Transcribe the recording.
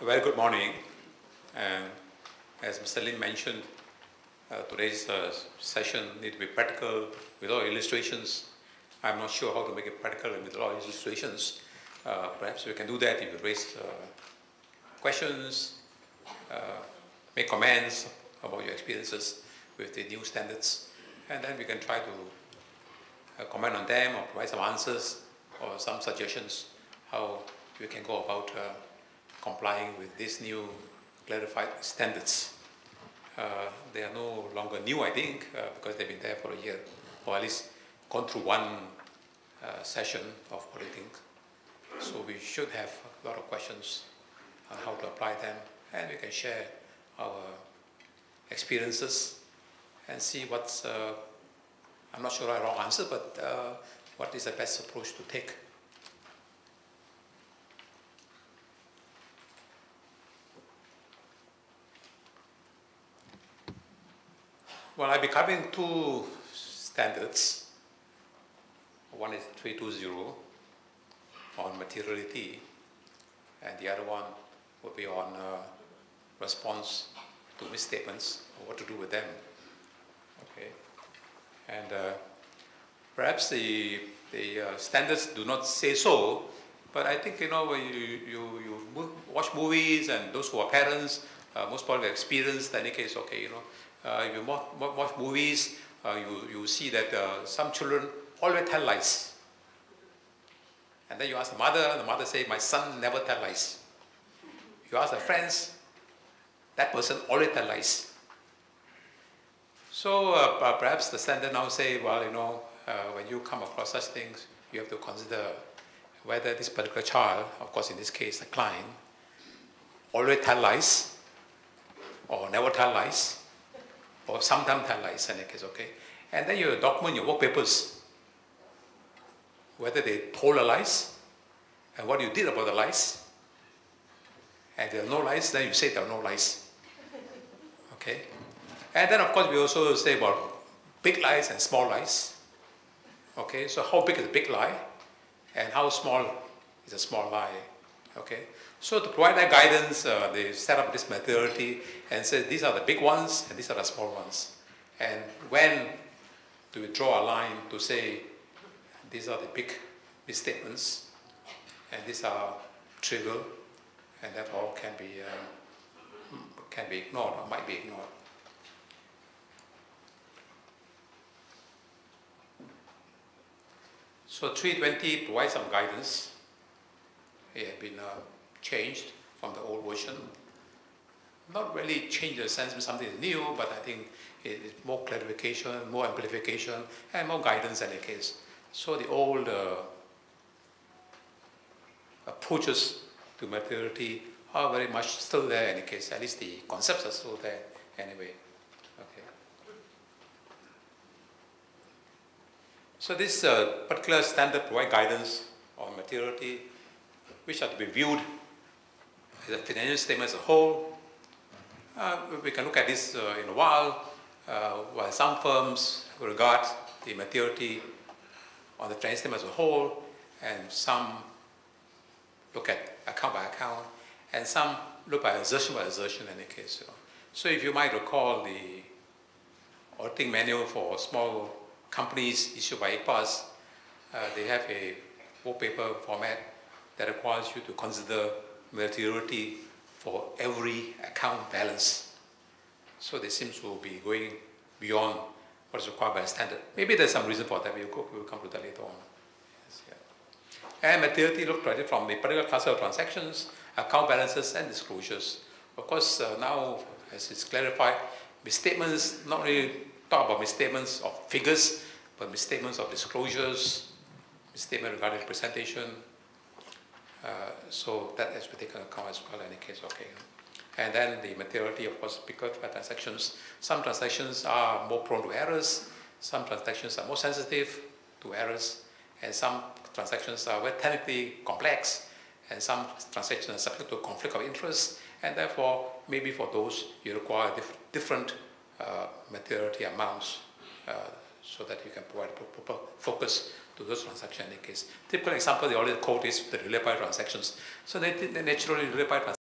A very good morning. And as Mr. Lin mentioned, today's session needs to be practical with all illustrations. I'm not sure how to make it practical with a lot of illustrations. Perhaps we can do that if you raise questions, make comments about your experiences with the new standards, and then we can try to comment on them or provide some answers or some suggestions how we can go about complying with these new clarified standards. They are no longer new, I think, because they've been there for a year, or at least gone through one session of auditing. So we should have a lot of questions on how to apply them, and we can share our experiences and see what's, I'm not sure the wrong answer, but what is the best approach to take. Well, I'll be covering two standards. One is 320 on materiality, and the other one will be on response to misstatements or what to do with them. Okay, and perhaps the standards do not say so, but I think when you watch movies, and those who are parents most probably experienced in any case. Okay, if you watch movies, you see that some children always tell lies. And then you ask the mother says, my son never tell lies. You ask the friends, that person always tell lies. So perhaps the standard now say, well, when you come across such things, you have to consider whether this particular child, of course in this case the client, always tell lies, or never tell lies, or sometimes tell lies in any case, okay? And then you document your work papers, whether they told the lies, and what you did about the lies. And if there are no lies, then you say there are no lies. Okay? And then of course we also say about big lies and small lies. Okay, so how big is a big lie, and how small is a small lie? Okay? So to provide that guidance, they set up this methodology and say these are the big ones and these are the small ones. And when do we draw a line to say these are the big misstatements and these are trivial, and that all can be ignored or might be ignored. So 320 provides some guidance. It has been changed from the old version. Not really changed in the sense of something new, but I think it's more clarification, more amplification, and more guidance in the case. So the old approaches to materiality are very much still there in the case. At least the concepts are still there anyway. Okay. So this particular standard provides guidance on materiality, which are to be viewed as a financial statement as a whole. We can look at this in a while. While some firms regard the materiality on the financial statement as a whole, and some look at account by account, and some look by assertion in any case. So if you might recall the auditing manual for small companies issued by ICPAS, they have a work paper format that requires you to consider materiality for every account balance. So they seem to be going beyond what is required by a standard. Maybe there's some reason for that. We'll come to that later on. Yes, yeah. And materiality looked at it from the particular class of transactions, account balances, and disclosures. Of course, now, as it's clarified, misstatements not really talk about misstatements of figures, but misstatements of disclosures, misstatement regarding presentation. So that has to be taken into account as well in any case, okay. And then the materiality, of course, because for transactions, some transactions are more prone to errors, some transactions are more sensitive to errors, and some transactions are very technically complex, and some transactions are subject to conflict of interest, and therefore, maybe for those, you require different materiality amounts so that you can provide proper focus to those transactions in any case. Typical example, they always quote is the related party transactions. So they naturally related party transactions